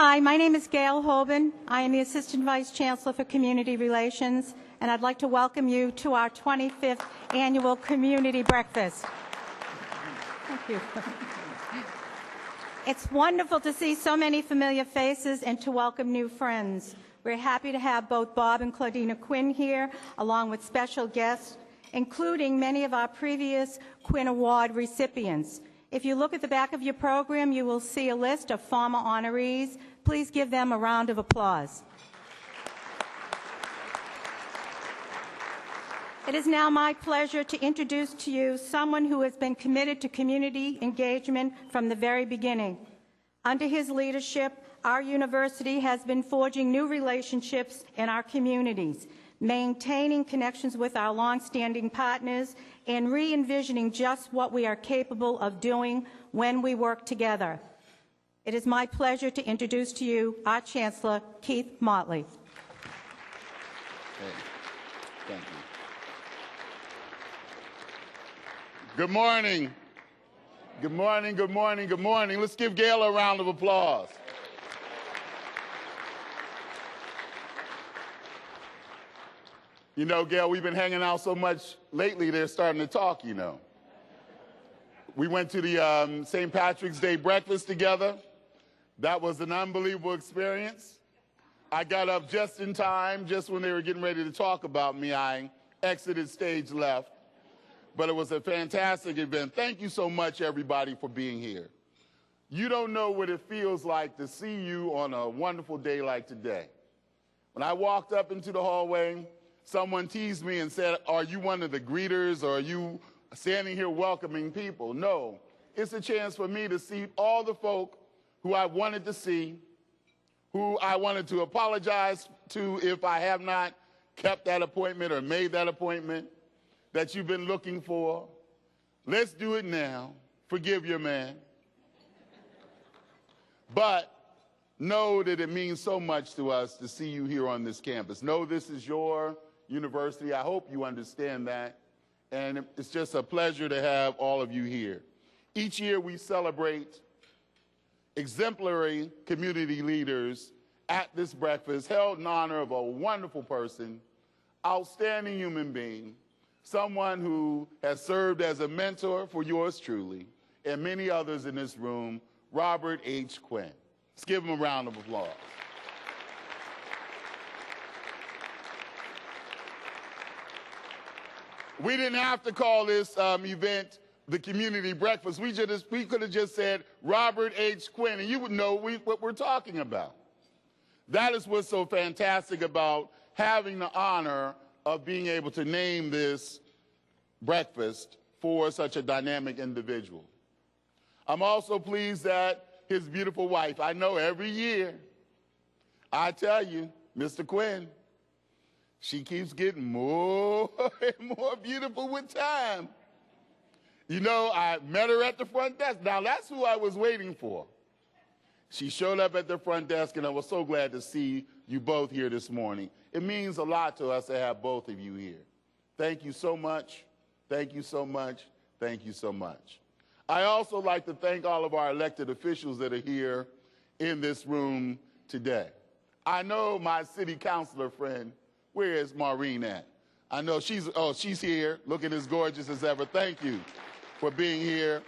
Hi, my name is Gail Hoban. I am the Assistant Vice Chancellor for Community Relations, and I'd like to welcome you to our 25th Annual Community Breakfast. Thank you. It's wonderful to see so many familiar faces and to welcome new friends. We're happy to have both Bob and Claudina Quinn here, along with special guests, including many of our previous Quinn Award recipients. If you look at the back of your program, you will see a list of former honorees. Please give them a round of applause. It is now my pleasure to introduce to you someone who has been committed to community engagement from the very beginning. Under his leadership, our university has been forging new relationships in our communities, maintaining connections with our longstanding partners, and re-envisioning just what we are capable of doing when we work together. It is my pleasure to introduce to you our Chancellor, Keith Motley. Hey, thank you. Good morning. Good morning, good morning, good morning. Let's give Gail a round of applause. You know, Gail, we've been hanging out so much lately, they're starting to talk, you know. We went to the St. Patrick's Day breakfast together. That was an unbelievable experience. I got up just in time, just when they were getting ready to talk about me. I exited stage left. But it was a fantastic event. Thank you so much, everybody, for being here. You don't know what it feels like to see you on a wonderful day like today. When I walked up into the hallway, someone teased me and said, "Are you one of the greeters, or are you standing here welcoming people?" No, it's a chance for me to see all the folk who I wanted to see, who I wanted to apologize to if I have not kept that appointment or made that appointment that you've been looking for. Let's do it now. Forgive your man. But know that it means so much to us to see you here on this campus. Know this is your university. I hope you understand that. And it's just a pleasure to have all of you here. Each year we celebrate exemplary community leaders at this breakfast, held in honor of a wonderful person, outstanding human being, someone who has served as a mentor for yours truly and many others in this room, Robert H. Quinn. Let's give him a round of applause. We didn't have to call this event the Community Breakfast. We could have just said Robert H. Quinn, and you would know what we're talking about. That is what's so fantastic about having the honor of being able to name this breakfast for such a dynamic individual. I'm also pleased that his beautiful wife, I know every year, I tell you, Mr. Quinn, she keeps getting more and more beautiful with time. You know, I met her at the front desk. Now, that's who I was waiting for. She showed up at the front desk, and I was so glad to see you both here this morning. It means a lot to us to have both of you here. Thank you so much. Thank you so much. Thank you so much. I also like to thank all of our elected officials that are here in this room today. I know my city councilor friend, where is Maureen at? I know she's here, looking as gorgeous as ever. Thank you for being here.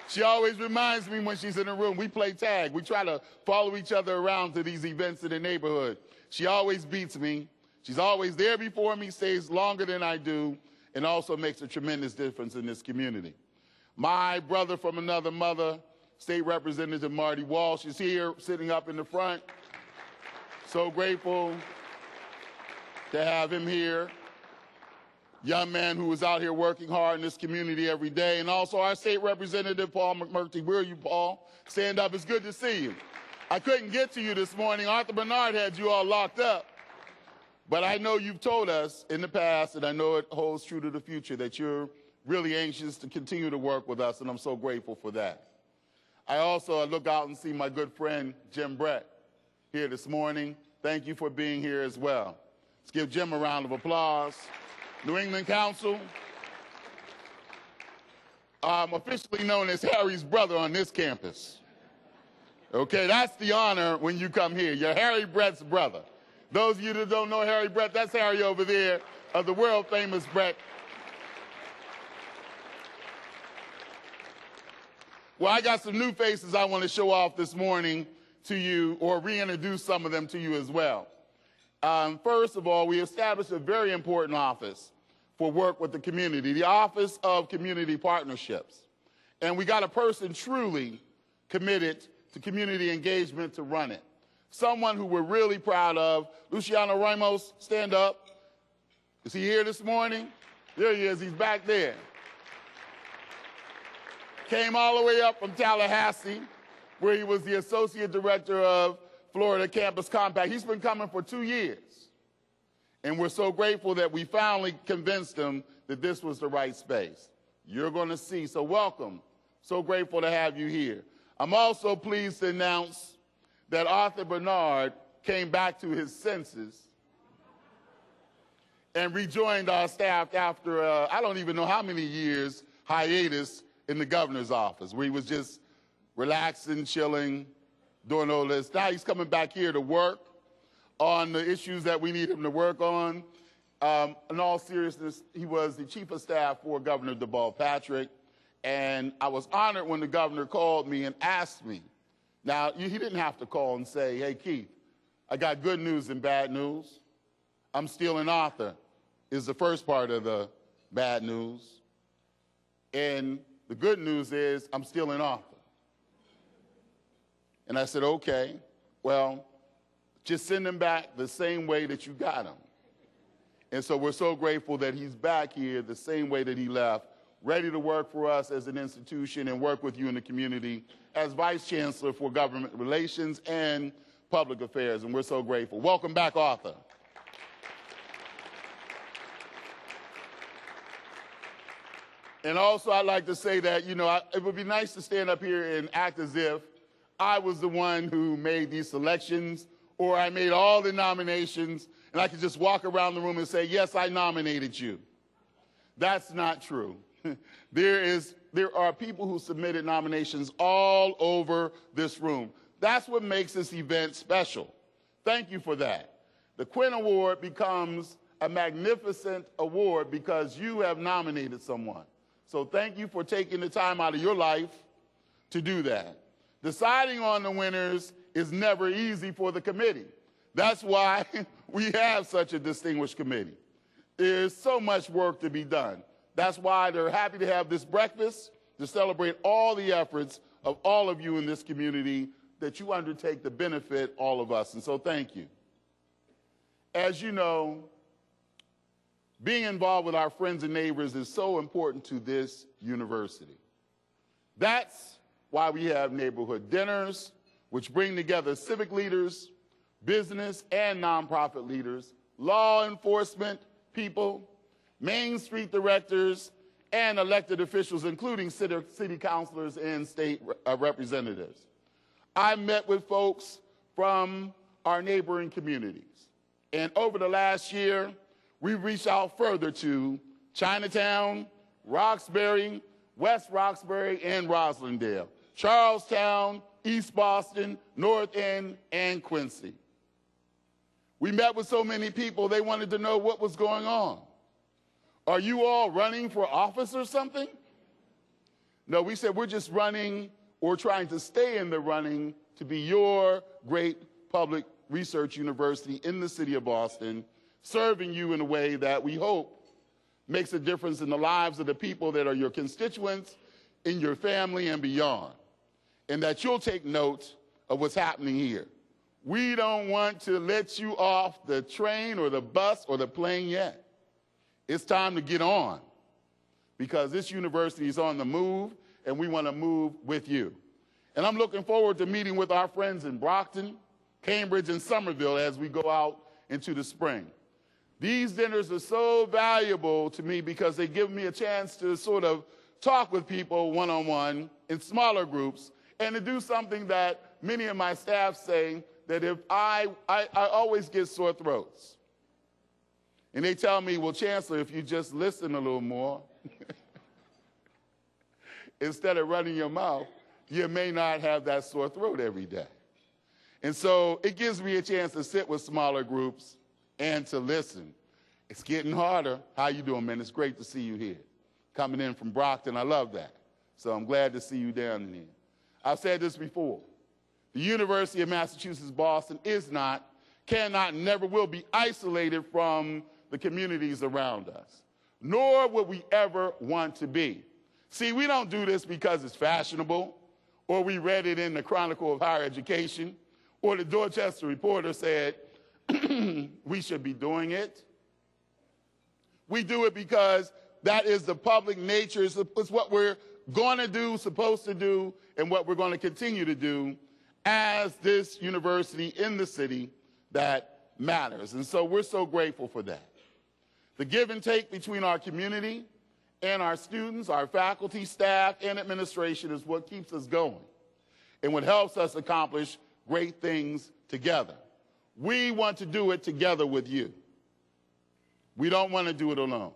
She always reminds me when she's in the room, we play tag. We try to follow each other around to these events in the neighborhood. She always beats me. She's always there before me, stays longer than I do, and also makes a tremendous difference in this community. My brother from another mother, State Representative Marty Walsh, is here sitting up in the front. So grateful to have him here. Young man who is out here working hard in this community every day. And also our State Representative, Paul McMurtry. Where are you, Paul? Stand up. It's good to see you. I couldn't get to you this morning. Arthur Bernard had you all locked up. But I know you've told us in the past, and I know it holds true to the future, that you're really anxious to continue to work with us, and I'm so grateful for that. I also look out and see my good friend, Jim Brett, here this morning. Thank you for being here as well. Let's give Jim a round of applause. New England Council, officially known as Harry's brother on this campus. Okay, that's the honor when you come here. You're Harry Brett's brother. Those of you that don't know Harry Brett, that's Harry over there, of the world-famous Brett. Well, I got some new faces I want to show off this morning to you, or reintroduce some of them to you as well. First of all, we established a very important office for work with the community, the Office of Community Partnerships. And we got a person truly committed to community engagement to run it. Someone who we're really proud of. Luciano Ramos, stand up. Is he here this morning? There he is, he's back there. Came all the way up from Tallahassee, where he was the Associate Director of Florida Campus Compact. He's been coming for 2 years. And we're so grateful that we finally convinced him that this was the right space. You're going to see, so welcome. So grateful to have you here. I'm also pleased to announce that Arthur Bernard came back to his senses and rejoined our staff after, I don't even know how many years, hiatus in the governor's office, where he was just relaxing, chilling, doing all this. Now he's coming back here to work on the issues that we need him to work on. In all seriousness, he was the chief of staff for Governor DeBall Patrick, and I was honored when the governor called me and asked me. Now, he didn't have to call and say, hey, Keith, I got good news and bad news. I'm still an author, is the first part of the bad news. And the good news is I'm still an author. And I said, okay, well, just send him back the same way that you got him. And so we're so grateful that he's back here the same way that he left, ready to work for us as an institution and work with you in the community as Vice Chancellor for Government Relations and Public Affairs. And we're so grateful. Welcome back, Arthur. And also, I'd like to say that, you know, it would be nice to stand up here and act as if I was the one who made these selections, or I made all the nominations, and I could just walk around the room and say, yes, I nominated you. That's not true. There are people who submitted nominations all over this room. That's what makes this event special. Thank you for that. The Quinn Award becomes a magnificent award because you have nominated someone. So thank you for taking the time out of your life to do that. Deciding on the winners is never easy for the committee. That's why we have such a distinguished committee. There's so much work to be done. That's why they're happy to have this breakfast to celebrate all the efforts of all of you in this community that you undertake to benefit all of us. And so thank you. As you know, being involved with our friends and neighbors is so important to this university. That's why we have neighborhood dinners, which bring together civic leaders, business and nonprofit leaders, law enforcement people, Main Street directors, and elected officials, including city councilors and state representatives. I met with folks from our neighboring communities. And over the last year, we've reached out further to Chinatown, Roxbury, West Roxbury, and Roslindale, Charlestown, East Boston, North End, and Quincy. We met with so many people, they wanted to know what was going on. Are you all running for office or something? No, we said we're just running or trying to stay in the running to be your great public research university in the city of Boston, serving you in a way that we hope makes a difference in the lives of the people that are your constituents, in your family, and beyond, and that you'll take note of what's happening here. We don't want to let you off the train or the bus or the plane yet. It's time to get on, because this university is on the move, and we want to move with you. And I'm looking forward to meeting with our friends in Brockton, Cambridge, and Somerville as we go out into the spring. These dinners are so valuable to me because they give me a chance to sort of talk with people one-on-one in smaller groups, and to do something that many of my staff say, that if I always get sore throats. And they tell me, well, Chancellor, if you just listen a little more, instead of running your mouth, you may not have that sore throat every day. And so it gives me a chance to sit with smaller groups and to listen. It's getting harder. How you doing, man? It's great to see you here. Coming in from Brockton, I love that. So I'm glad to see you down there. I've said this before. The University of Massachusetts Boston is not, cannot, and never will be isolated from the communities around us, nor would we ever want to be. See, we don't do this because it's fashionable, or we read it in the Chronicle of Higher Education, or the Dorchester Reporter said we should be doing it. We do it because that is the public nature. It's what we're going to do, supposed to do, and what we're going to continue to do as this university in the city that matters. And so we're so grateful for that. The give and take between our community and our students, our faculty, staff, and administration is what keeps us going and what helps us accomplish great things together. We want to do it together with you. We don't want to do it alone.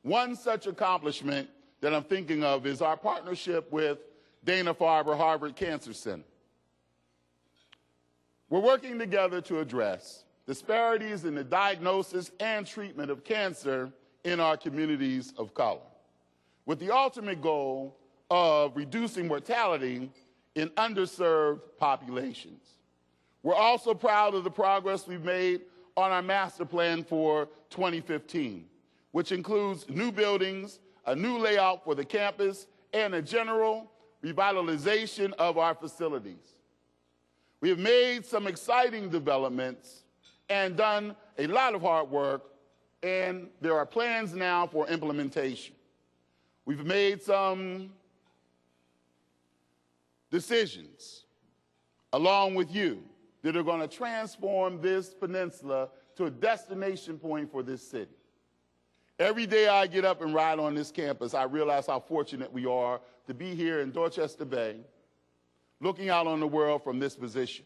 One such accomplishment that I'm thinking of is our partnership with Dana-Farber Harvard Cancer Center. We're working together to address disparities in the diagnosis and treatment of cancer in our communities of color, with the ultimate goal of reducing mortality in underserved populations. We're also proud of the progress we've made on our master plan for 2015, which includes new buildings, a new layout for the campus, and a general revitalization of our facilities. We have made some exciting developments and done a lot of hard work, and there are plans now for implementation. We've made some decisions, along with you, that are going to transform this peninsula to a destination point for this city. Every day I get up and ride on this campus, I realize how fortunate we are to be here in Dorchester Bay, looking out on the world from this position.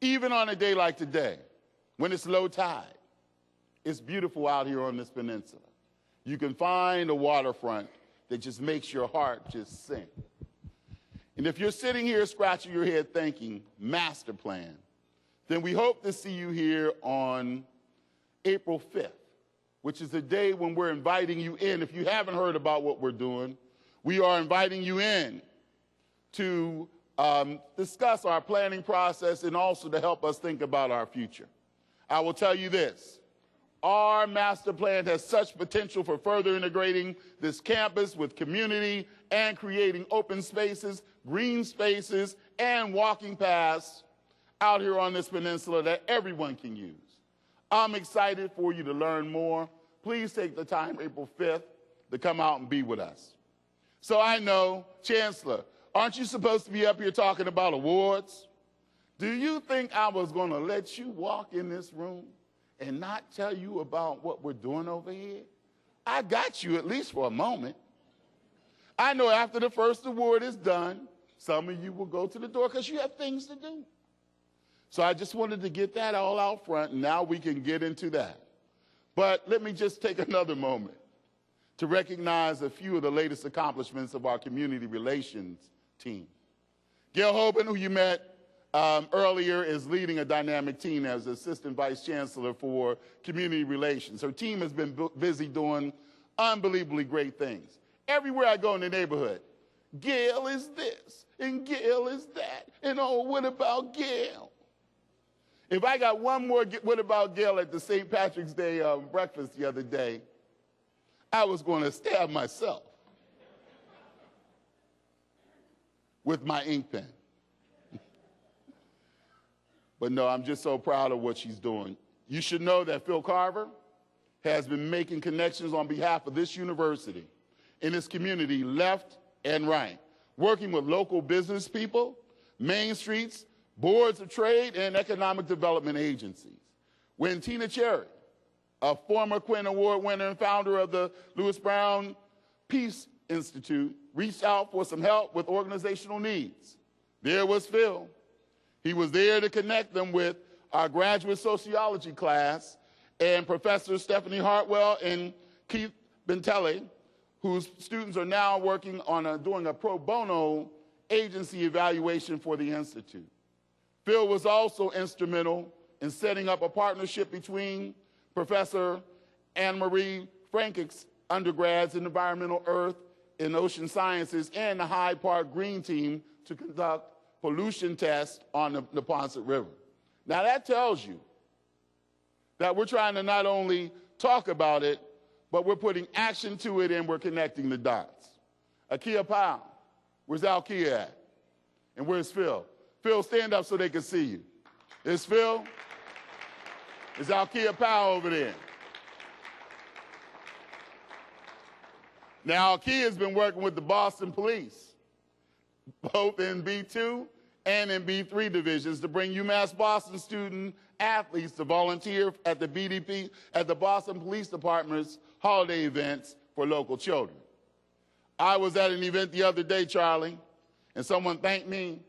Even on a day like today, when it's low tide, it's beautiful out here on this peninsula. You can find a waterfront that just makes your heart just sing. And if you're sitting here scratching your head thinking, master plan, then we hope to see you here on April 5th, which is the day when we're inviting you in. If you haven't heard about what we're doing, we are inviting you in to discuss our planning process and also to help us think about our future. I will tell you this. Our master plan has such potential for further integrating this campus with community and creating open spaces, green spaces, and walking paths out here on this peninsula that everyone can use. I'm excited for you to learn more. Please take the time, April 5th, to come out and be with us. So I know, Chancellor, aren't you supposed to be up here talking about awards? Do you think I was going to let you walk in this room and not tell you about what we're doing over here? I got you at least for a moment. I know after the first award is done, some of you will go to the door because you have things to do. So I just wanted to get that all out front, and now we can get into that. But let me just take another moment to recognize a few of the latest accomplishments of our community relations team. Gail Hoban, who you met earlier, is leading a dynamic team as Assistant Vice Chancellor for Community Relations. Her team has been busy doing unbelievably great things. Everywhere I go in the neighborhood, Gail is this, and Gail is that, and oh, what about Gail? If I got one more what about Gail at the St. Patrick's Day breakfast the other day, I was going to stab myself with my ink pen. But no, I'm just so proud of what she's doing. You should know that Phil Carver has been making connections on behalf of this university in its community left and right, working with local business people, main streets, boards of trade, and economic development agencies. When Tina Cherry, a former Quinn Award winner and founder of the Lewis Brown Peace Institute, reached out for some help with organizational needs, there was Phil. He was there to connect them with our graduate sociology class and Professor Stephanie Hartwell and Keith Bentelli, whose students are now working on doing a pro bono agency evaluation for the Institute. Phil was also instrumental in setting up a partnership between Professor Anne-Marie Frankick's undergrads in environmental earth and ocean sciences and the Hyde Park Green Team to conduct pollution tests on the Neponset River. Now that tells you that we're trying to not only talk about it, but we're putting action to it and we're connecting the dots. Akia Powell, where's Alkia at? And where's Phil? Phil, stand up so they can see you. Is Phil? Is Alkia Powell over there? Now, Alkia has been working with the Boston Police, both in B2 and in B3 divisions, to bring UMass Boston student athletes to volunteer at the BDP, at the Boston Police Department's holiday events for local children. I was at an event the other day, Charlie, and someone thanked me.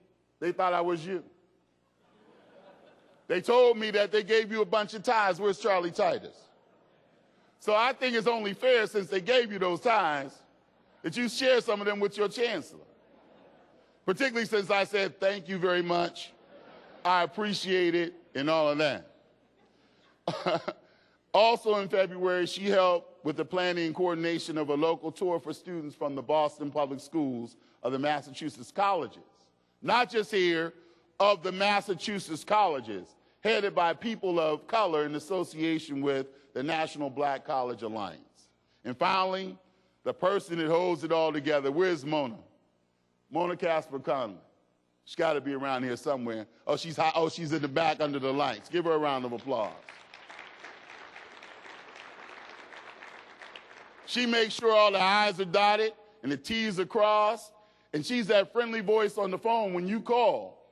They thought I was you. They told me that they gave you a bunch of ties. Where's Charlie Titus? So I think it's only fair, since they gave you those ties, that you share some of them with your chancellor. Particularly since I said, thank you very much, I appreciate it, and all of that. Also in February, she helped with the planning and coordination of a local tour for students from the Boston Public Schools of the Massachusetts colleges. Not just here, of the Massachusetts colleges, headed by people of color in association with the National Black College Alliance. And finally, the person that holds it all together, where's Mona? Mona Casper Conley. She's got to be around here somewhere. Oh, she's in the back under the lights. Give her a round of applause. She makes sure all the I's are dotted and the T's are crossed, and she's that friendly voice on the phone when you call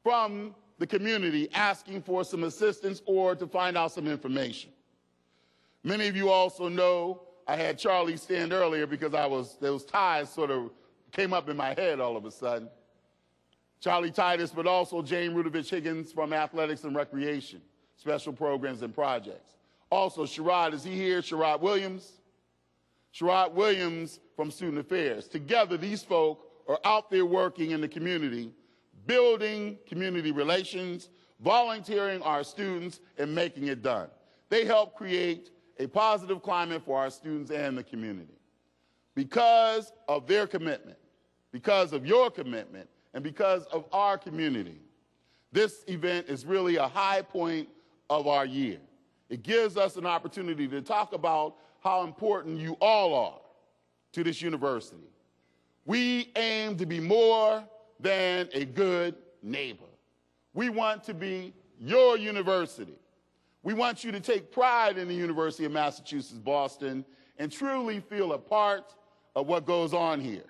from the community asking for some assistance or to find out some information. Many of you also know I had Charlie stand earlier because those ties sort of came up in my head all of a sudden. Charlie Titus, but also Jane Rudovich Higgins from Athletics and Recreation, Special Programs and Projects. Also, Sherrod, is he here? Sherrod Williams? Sherrod Williams from Student Affairs. Together, these folk are out there working in the community, building community relations, volunteering our students, and making it done. They help create a positive climate for our students and the community. Because of their commitment, because of your commitment, and because of our community, this event is really a high point of our year. It gives us an opportunity to talk about how important you all are to this university. We aim to be more than a good neighbor. We want to be your university. We want you to take pride in the University of Massachusetts, Boston, and truly feel a part of what goes on here.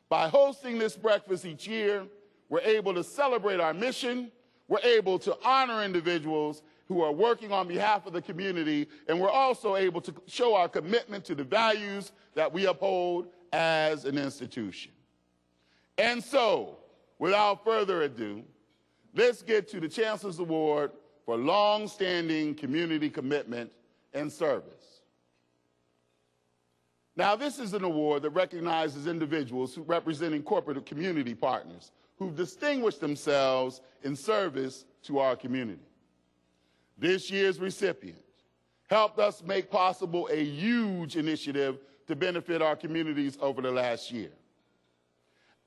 By hosting this breakfast each year, we're able to celebrate our mission, we're able to honor individuals who are working on behalf of the community, and we're also able to show our commitment to the values that we uphold as an institution. And so, without further ado, let's get to the Chancellor's Award for long-standing community commitment and service. Now, this is an award that recognizes individuals who representing corporate community partners who've distinguished themselves in service to our community. This year's recipient helped us make possible a huge initiative to benefit our communities over the last year.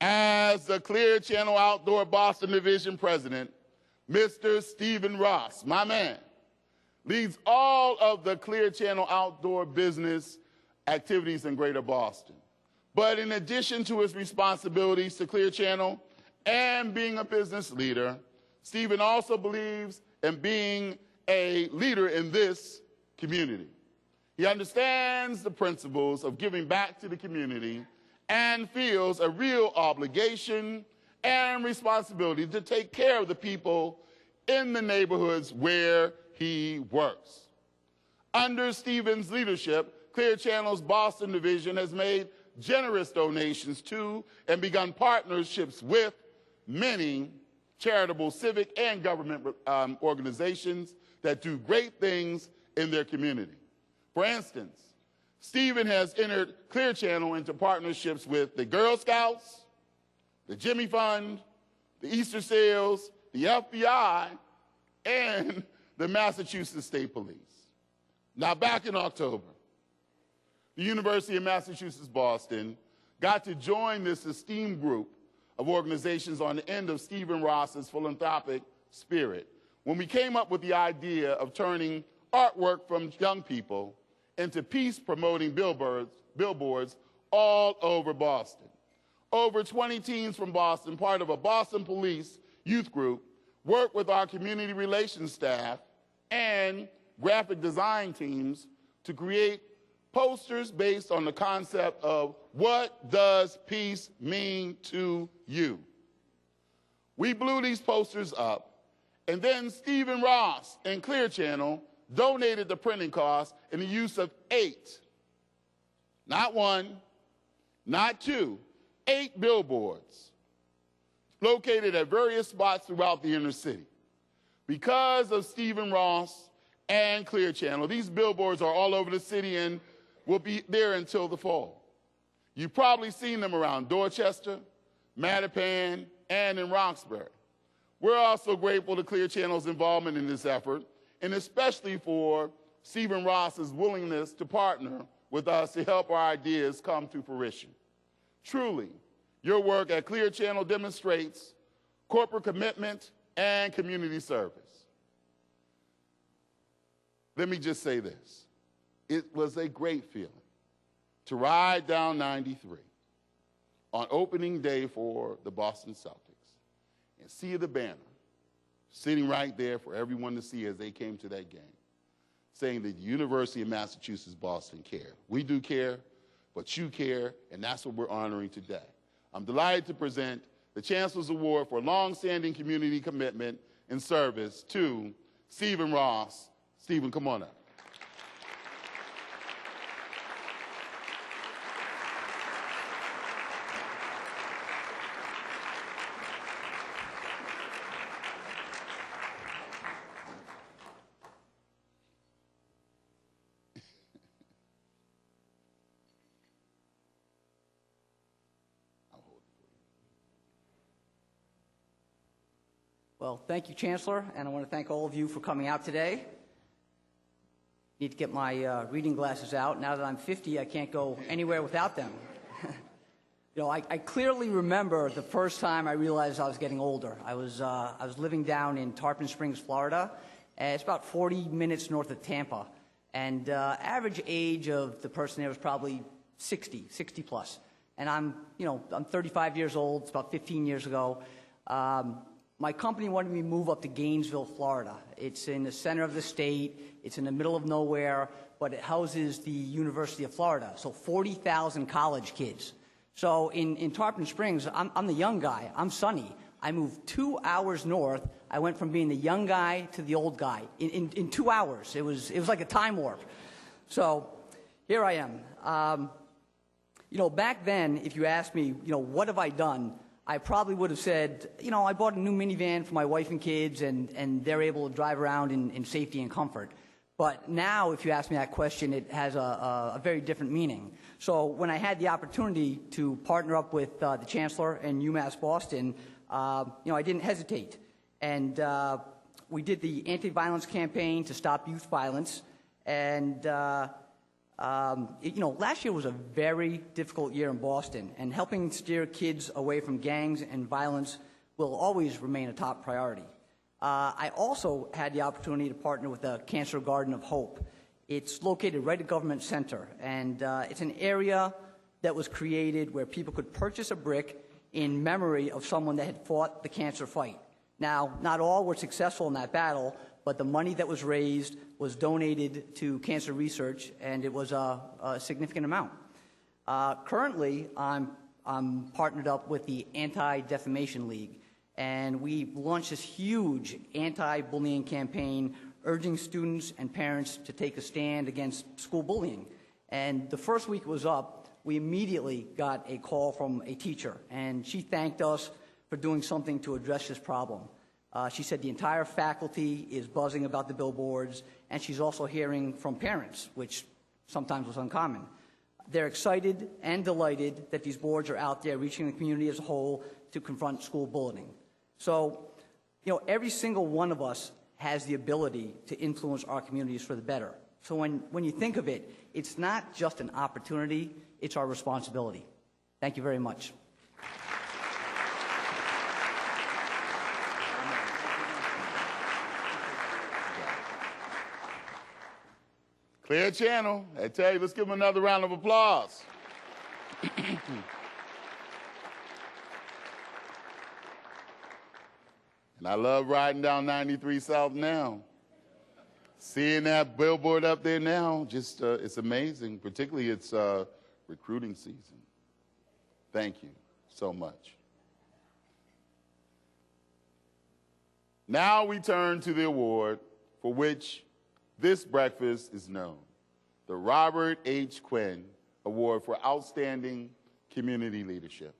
As the Clear Channel Outdoor Boston Division President, Mr. Stephen Ross, my man, leads all of the Clear Channel outdoor business activities in Greater Boston. But in addition to his responsibilities to Clear Channel and being a business leader, Stephen also believes in being a leader in this community. He understands the principles of giving back to the community and feels a real obligation and responsibility to take care of the people in the neighborhoods where he works. Under Stephen's leadership, Clear Channel's Boston Division has made generous donations to and begun partnerships with many charitable, civic, and government organizations that do great things in their community. For instance, Stephen has entered Clear Channel into partnerships with the Girl Scouts, the Jimmy Fund, the Easter Seals, the FBI, and the Massachusetts State Police. Now, back in October, the University of Massachusetts Boston got to join this esteemed group of organizations on the end of Stephen Ross's philanthropic spirit when we came up with the idea of turning artwork from young people into peace-promoting billboards all over Boston. Over 20 teens from Boston, part of a Boston Police youth group, worked with our community relations staff and graphic design teams to create posters based on the concept of what does peace mean to you. We blew these posters up, and then Stephen Ross and Clear Channel donated the printing costs and the use of 8, not 1, not 2, 8 billboards located at various spots throughout the inner city. Because of Stephen Ross and Clear Channel, these billboards are all over the city and will be there until the fall. You've probably seen them around Dorchester, Mattapan, and in Roxbury. We're also grateful to Clear Channel's involvement in this effort, and especially for Stephen Ross's willingness to partner with us to help our ideas come to fruition. Truly, your work at Clear Channel demonstrates corporate commitment and community service. Let me just say this. It was a great feeling to ride down 93 on opening day for the Boston Celtics and see the banner sitting right there for everyone to see as they came to that game, saying that the University of Massachusetts Boston care. We do care, but you care, and that's what we're honoring today. I'm delighted to present the Chancellor's Award for longstanding community commitment and service to Stephen Ross. Stephen, come on up. Well, thank you, Chancellor, and I want to thank all of you for coming out today. Need to get my reading glasses out. Now that I'm 50, I can't go anywhere without them. You know, I clearly remember the first time I realized I was getting older. I was living down in Tarpon Springs, Florida. And it's about 40 minutes north of Tampa. And average age of the person there was probably 60 plus. And I'm 35 years old. It's about 15 years ago. My company wanted me to move up to Gainesville, Florida. It's in the center of the state. It's in the middle of nowhere, but it houses the University of Florida, so 40,000 college kids. So in Tarpon Springs, I'm the young guy. I'm Sonny. I moved 2 hours north. I went from being the young guy to the old guy in 2 hours. It was like a time warp. So here I am. Back then, if you asked me, what have I done, I probably would have said, I bought a new minivan for my wife and kids, and they're able to drive around in safety and comfort. But now, if you ask me that question, it has a very different meaning. So when I had the opportunity to partner up with the Chancellor and UMass Boston, I didn't hesitate. And we did the anti-violence campaign to stop youth violence. And last year was a very difficult year in Boston, and helping steer kids away from gangs and violence will always remain a top priority. I also had the opportunity to partner with the Cancer Garden of Hope. It's located right at Government Center, and it's an area that was created where people could purchase a brick in memory of someone that had fought the cancer fight. Now, not all were successful in that battle, but the money that was raised was donated to cancer research, and it was a significant amount. Currently, I'm partnered up with the Anti-Defamation League, and we launched this huge anti-bullying campaign urging students and parents to take a stand against school bullying. And the first week it was up, we immediately got a call from a teacher, and she thanked us for doing something to address this problem. She said the entire faculty is buzzing about the billboards, and she's also hearing from parents, which sometimes was uncommon. They're excited and delighted that these boards are out there reaching the community as a whole to confront school bullying. So, every single one of us has the ability to influence our communities for the better. So when you think of it, it's not just an opportunity, it's our responsibility. Thank you very much. Clear channel. I tell you, let's give him another round of applause. And I love riding down 93 South now. Seeing that billboard up there now, just it's amazing. Particularly it's recruiting season. Thank you so much. Now we turn to the award for which this breakfast is known, the Robert H. Quinn Award for Outstanding Community Leadership.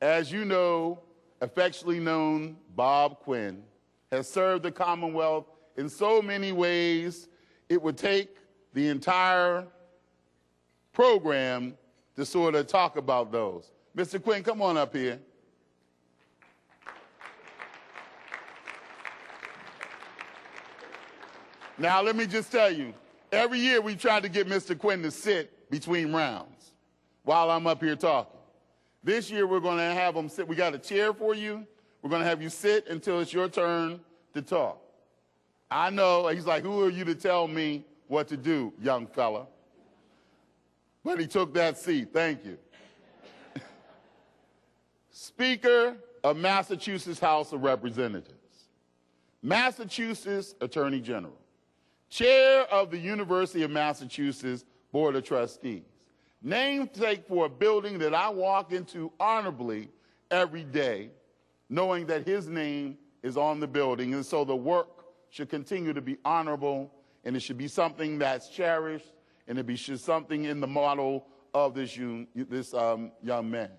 As you know, affectionately known Bob Quinn has served the Commonwealth in so many ways, it would take the entire program to sort of talk about those. Mr. Quinn, come on up here. Now, let me just tell you, every year we try to get Mr. Quinn to sit between rounds while I'm up here talking. This year we're going to have him sit. We got a chair for you. We're going to have you sit until it's your turn to talk. I know, he's like, who are you to tell me what to do, young fella? But he took that seat. Thank you. Speaker of Massachusetts House of Representatives, Massachusetts Attorney General, Chair of the University of Massachusetts Board of Trustees, namesake for a building that I walk into honorably every day, knowing that his name is on the building, and so the work should continue to be honorable, and it should be something that's cherished, and it should be something in the model of this young man.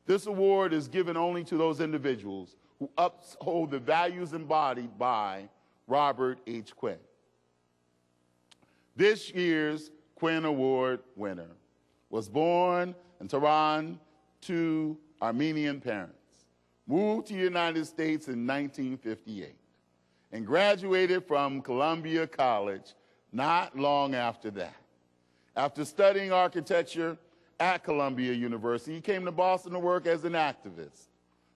This award is given only to those individuals who uphold the values embodied by Robert H. Quinn. This year's Quinn Award winner was born in Tehran to Armenian parents, moved to the United States in 1958, and graduated from Columbia College not long after that. After studying architecture at Columbia University, he came to Boston to work as an activist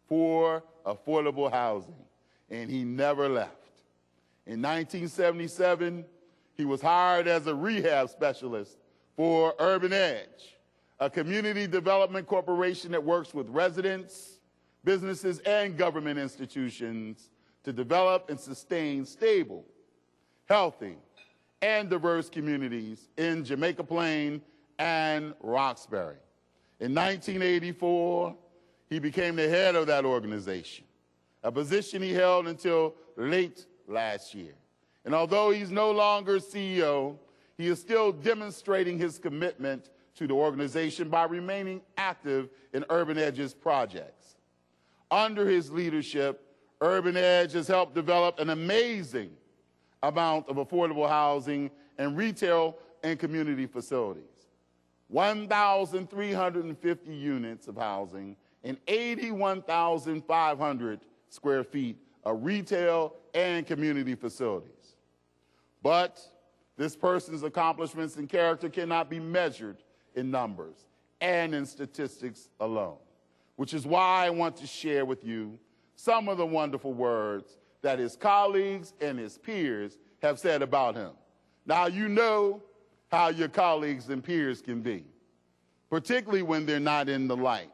for affordable housing, and he never left. In 1977, he was hired as a rehab specialist for Urban Edge, a community development corporation that works with residents, businesses, and government institutions to develop and sustain stable, healthy, and diverse communities in Jamaica Plain and Roxbury. In 1984, he became the head of that organization, a position he held until late last year. And although he's no longer CEO, he is still demonstrating his commitment to the organization by remaining active in Urban Edge's projects. Under his leadership, Urban Edge has helped develop an amazing amount of affordable housing and retail and community facilities. 1,350 units of housing and 81,500 square feet of retail and community facilities. But this person's accomplishments and character cannot be measured in numbers and in statistics alone, which is why I want to share with you some of the wonderful words that his colleagues and his peers have said about him. Now, you know how your colleagues and peers can be, particularly when they're not in the light.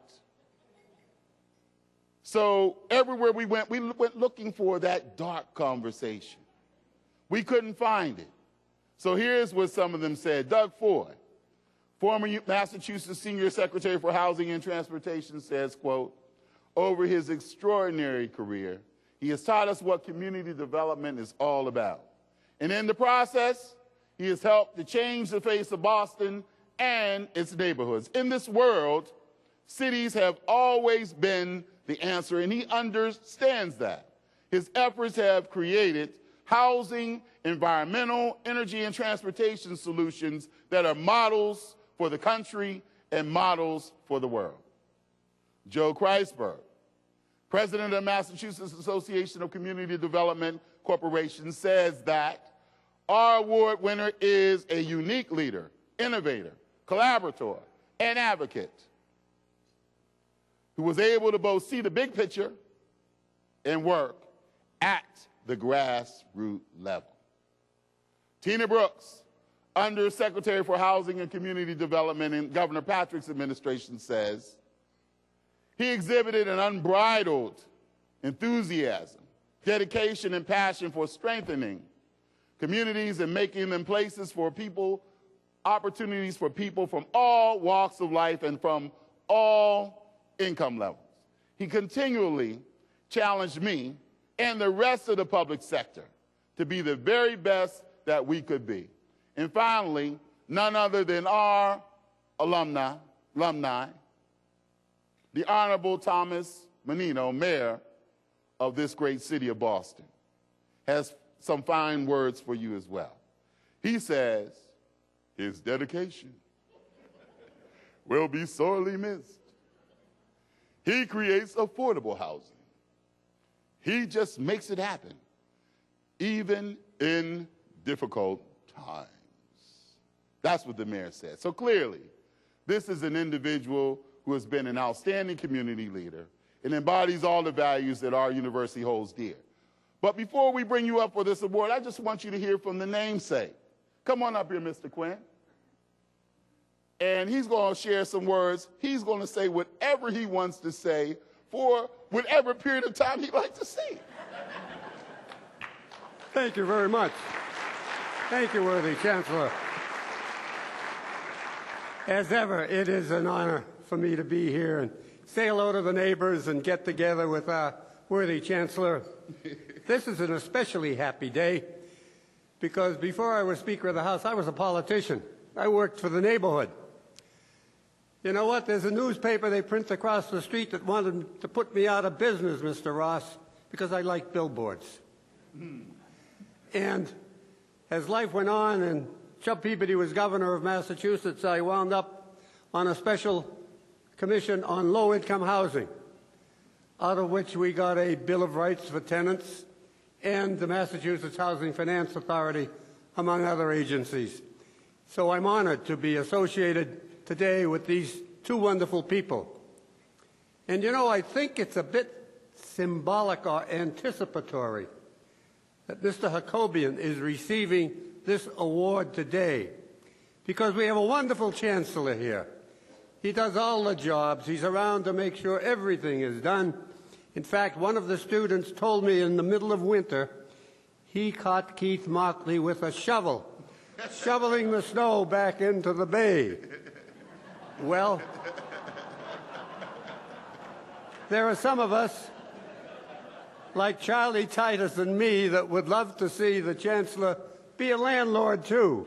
So everywhere we went looking for that dark conversation. We couldn't find it. So here's what some of them said. Doug Ford, former Massachusetts Senior Secretary for Housing and Transportation, says, quote, over his extraordinary career, he has taught us what community development is all about. And in the process, he has helped to change the face of Boston and its neighborhoods. In this world, cities have always been the answer, and he understands that. His efforts have created housing, environmental, energy, and transportation solutions that are models for the country and models for the world. Joe Kreisberg, President of the Massachusetts Association of Community Development Corporations, says that our award winner is a unique leader, innovator, collaborator, and advocate who was able to both see the big picture and work at the grassroots level. Tina Brooks, Undersecretary for Housing and Community Development in Governor Patrick's administration, says he exhibited an unbridled enthusiasm, dedication, and passion for strengthening communities and making them places for people, opportunities for people from all walks of life and from all income levels. He continually challenged me and the rest of the public sector to be the very best that we could be. And finally, none other than our alumni, the Honorable Thomas Menino, Mayor of this great city of Boston, has some fine words for you as well. He says his dedication will be sorely missed. He creates affordable housing. He just makes it happen, even in difficult times. That's what the mayor said. So clearly, this is an individual who has been an outstanding community leader and embodies all the values that our university holds dear. But before we bring you up for this award, I just want you to hear from the namesake. Come on up here, Mr. Quinn. And he's going to share some words. He's going to say whatever he wants to say for whatever period of time he'd like to see. Thank you very much. Thank you, worthy Chancellor. As ever, it is an honor for me to be here and say hello to the neighbors and get together with our worthy Chancellor. This is an especially happy day because before I was Speaker of the House, I was a politician. I worked for the neighborhood. You know what? There's a newspaper they print across the street that wanted to put me out of business, Mr. Ross, because I like billboards. And as life went on and Chubb Peabody was governor of Massachusetts, I wound up on a special commission on low-income housing, out of which we got a Bill of Rights for tenants and the Massachusetts Housing Finance Authority, among other agencies. So I'm honored to be associated today with these two wonderful people. And you know, I think it's a bit symbolic or anticipatory that Mr. Hacobian is receiving this award today because we have a wonderful chancellor here. He does all the jobs. He's around to make sure everything is done. In fact, one of the students told me in the middle of winter he caught Keith Mockley with a shovel, shoveling the snow back into the bay. Well, there are some of us, like Charlie Titus and me, that would love to see the Chancellor be a landlord too.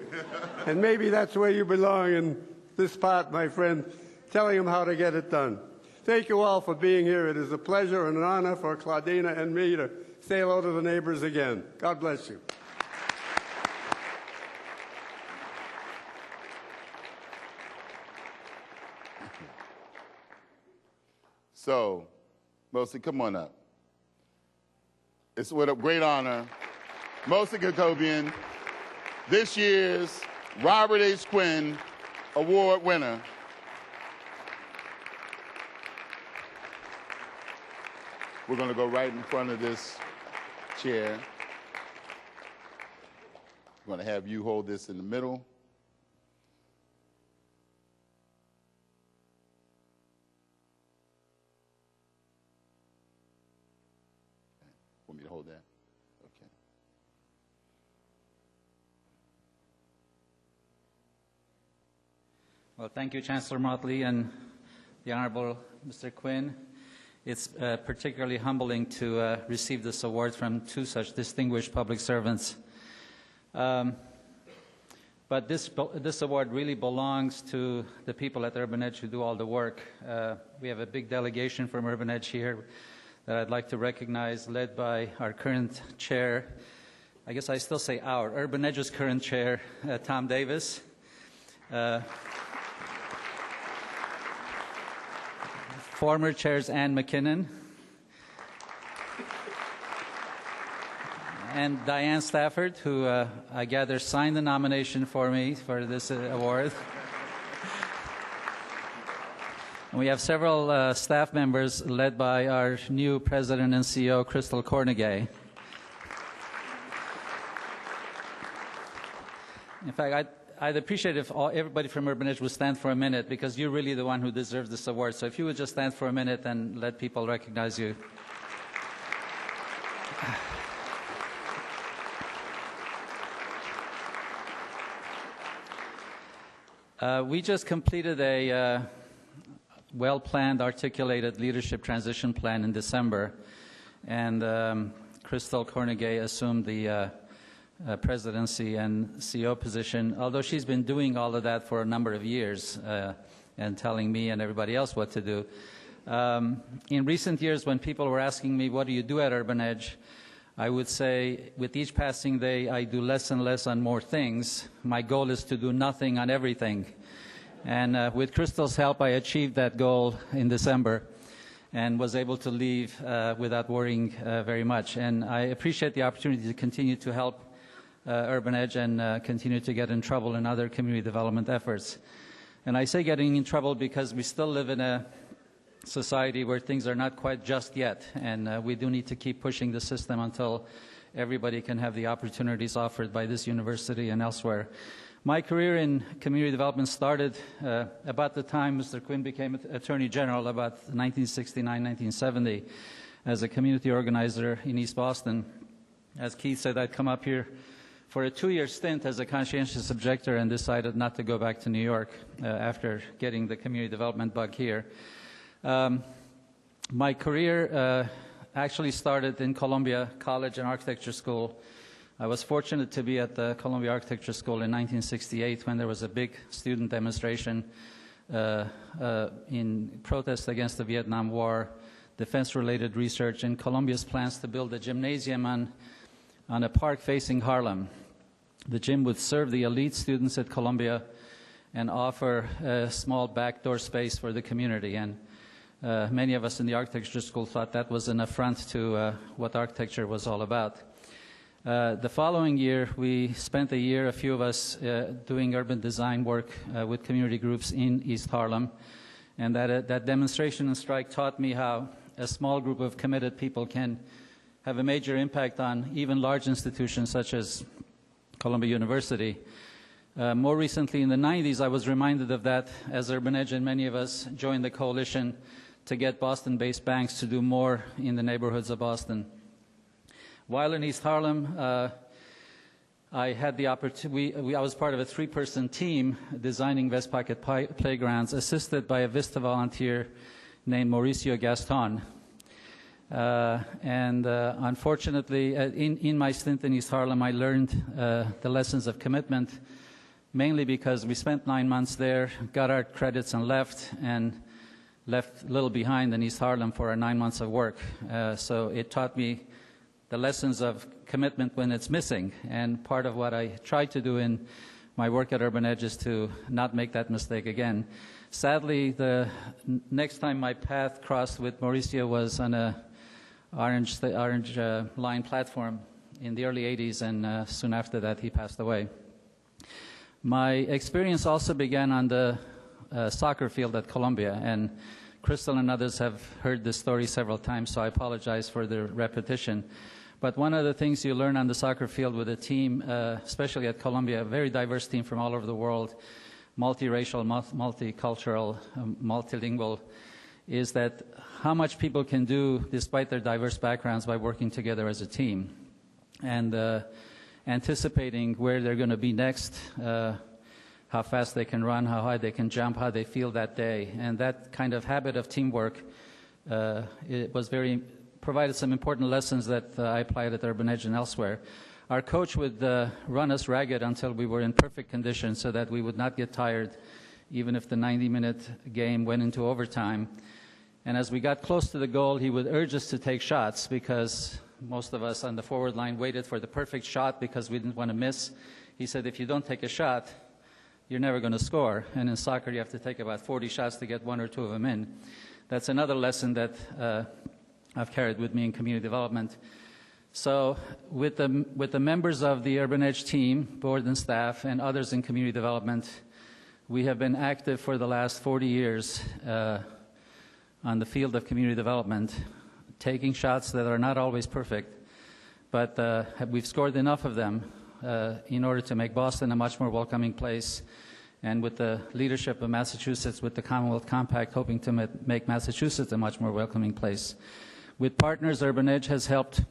And maybe that's where you belong in this part, my friend, telling him how to get it done. Thank you all for being here. It is a pleasure and an honor for Claudina and me to say hello to the neighbors again. God bless you. So, Mossik, come on up. It's with a great honor, Mossik Hacobian, this year's Robert H. Quinn Award winner. We're going to go right in front of this chair. I'm going to have you hold this in the middle. Want me to hold that? Okay. Well, thank you, Chancellor Motley and the Honorable Mr. Quinn. It's particularly humbling to receive this award from two such distinguished public servants. But this award really belongs to the people at Urban Edge who do all the work. We have a big delegation from Urban Edge here that I'd like to recognize, led by our current chair. I guess I still say our. Urban Edge's current chair, Tom Davis. Former chairs Ann McKinnon, and Diane Stafford, who I gather signed the nomination for me for this award. And we have several staff members led by our new president and CEO, Crystal Cornegay. In fact, I'd appreciate if everybody from Urban Edge would stand for a minute, because you're really the one who deserves this award. So if you would just stand for a minute and let people recognize you. We just completed a well-planned, articulated leadership transition plan in December, and Crystal Cornegay assumed the presidency and CEO position, although she's been doing all of that for a number of years and telling me and everybody else what to do. In recent years, when people were asking me, what do you do at Urban Edge, I would say, with each passing day, I do less and less on more things. My goal is to do nothing on everything. And with Crystal's help, I achieved that goal in December and was able to leave without worrying very much. And I appreciate the opportunity to continue to help Urban Edge and continue to get in trouble in other community development efforts. And I say getting in trouble because we still live in a society where things are not quite just yet, and we do need to keep pushing the system until everybody can have the opportunities offered by this university and elsewhere. My career in community development started about the time Mr. Quinn became Attorney General, about 1969, 1970, as a community organizer in East Boston. As Keith said, I'd come up here for a 2-year stint as a conscientious objector and decided not to go back to New York after getting the community development bug here. My career actually started in Columbia College and Architecture School. I was fortunate to be at the Columbia Architecture School in 1968 when there was a big student demonstration in protest against the Vietnam War, defense-related research, and Columbia's plans to build a gymnasium on a park facing Harlem. The gym would serve the elite students at Columbia and offer a small backdoor space for the community. And many of us in the architecture school thought that was an affront to what architecture was all about. The following year, we spent a year, a few of us, doing urban design work with community groups in East Harlem. And that demonstration and strike taught me how a small group of committed people can have a major impact on even large institutions such as Columbia University. More recently, in the 90s, I was reminded of that as Urban Edge and many of us joined the coalition to get Boston-based banks to do more in the neighborhoods of Boston. While in East Harlem, I had the opportunity, I was part of a 3-person team designing West Pocket playgrounds, assisted by a Vista volunteer named Mauricio Gaston. Unfortunately, in my stint in East Harlem, I learned the lessons of commitment, mainly because we spent 9 months there, got our credits and left little behind in East Harlem for our 9 months of work. So it taught me the lessons of commitment when it's missing. And part of what I tried to do in my work at Urban Edge is to not make that mistake again. Sadly, the next time my path crossed with Mauricio was on a orange line platform in the early 80s, and soon after that he passed away. My experience also began on the soccer field at Columbia, and Crystal and others have heard this story several times, so I apologize for the repetition. But one of the things you learn on the soccer field with a team, especially at Columbia, a very diverse team from all over the world, multiracial, multicultural, multilingual, is that how much people can do despite their diverse backgrounds by working together as a team and anticipating where they're going to be next, how fast they can run, how high they can jump, how they feel that day. And that kind of habit of teamwork provided some important lessons that I applied at Urban Edge and elsewhere. Our coach would run us ragged until we were in perfect condition so that we would not get tired, even if the 90-minute game went into overtime. And as we got close to the goal, he would urge us to take shots, because most of us on the forward line waited for the perfect shot because we didn't want to miss. He said, if you don't take a shot, you're never going to score. And in soccer, you have to take about 40 shots to get 1 or 2 of them in. That's another lesson that I've carried with me in community development. So with the members of the Urban Edge team, board and staff, and others in community development, we have been active for the last 40 years on the field of community development, taking shots that are not always perfect, but we've scored enough of them in order to make Boston a much more welcoming place. And with the leadership of Massachusetts, with the Commonwealth Compact, hoping to make Massachusetts a much more welcoming place. With partners, Urban Edge has helped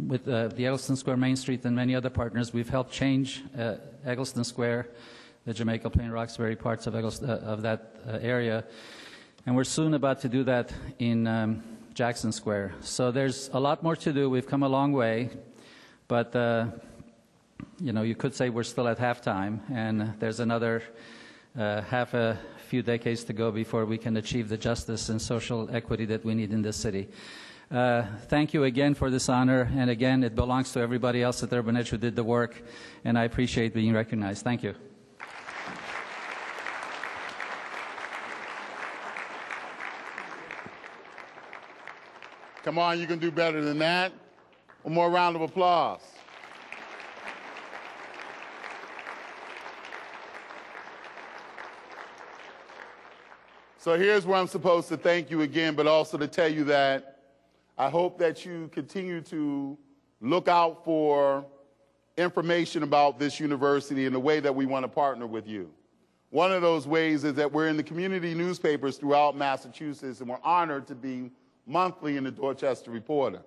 with the Eggleston Square Main Street and many other partners. We've helped change Eggleston Square, the Jamaica Plain Roxbury parts of that area. And we're soon about to do that in Jackson Square. So there's a lot more to do. We've come a long way, but you know, you could say we're still at halftime, and there's another half a few decades to go before we can achieve the justice and social equity that we need in this city. Thank you again for this honor, and again, it belongs to everybody else at Urban Edge who did the work, and I appreciate being recognized. Thank you. Come on, you can do better than that. One more round of applause. So here's where I'm supposed to thank you again, but also to tell you that I hope that you continue to look out for information about this university and the way that we want to partner with you. One of those ways is that we're in the community newspapers throughout Massachusetts, and we're honored to be monthly in the Dorchester Reporter.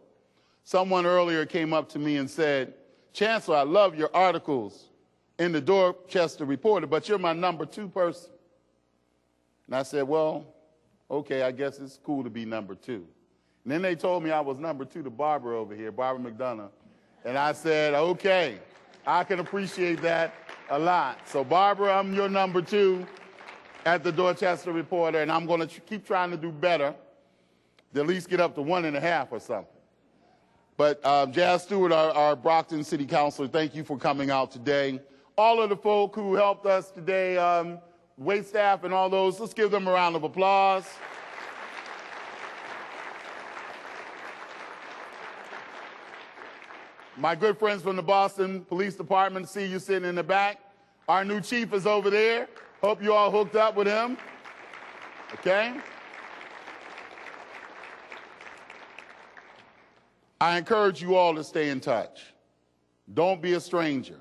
Someone earlier came up to me and said, "Chancellor, I love your articles in the Dorchester Reporter, but you're my #2 person." And I said, well, okay, I guess it's cool to be #2. And then they told me I was #2 to Barbara over here, Barbara McDonough. And I said, okay, I can appreciate that a lot. So Barbara, I'm your #2 at the Dorchester Reporter, and I'm going to keep trying to do better, to at least get up to 1.5 or something. But Jazz Stewart, our Brockton City Councilor, thank you for coming out today. All of the folk who helped us today, wait staff and all those, let's give them a round of applause. My good friends from the Boston Police Department, see you sitting in the back. Our new chief is over there. Hope you all hooked up with him. Okay? I encourage you all to stay in touch. Don't be a stranger.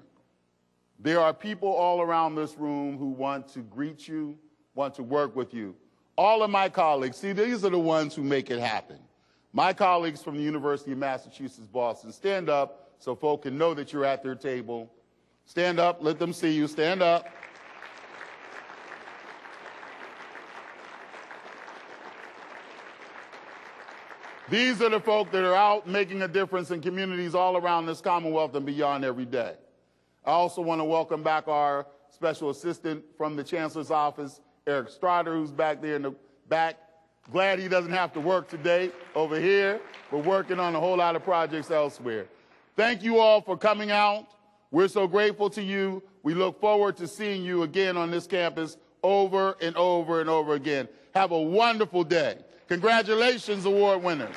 There are people all around this room who want to greet you, want to work with you. All of my colleagues, see, these are the ones who make it happen. My colleagues from the University of Massachusetts, Boston, stand up so folk can know that you're at their table. Stand up, let them see you, stand up. These are the folk that are out making a difference in communities all around this Commonwealth and beyond every day. I also want to welcome back our special assistant from the Chancellor's office, Eric Strider, who's back there in the back. Glad he doesn't have to work today over here. We're working on a whole lot of projects elsewhere. Thank you all for coming out. We're so grateful to you. We look forward to seeing you again on this campus over and over and over again. Have a wonderful day. Congratulations, award winners.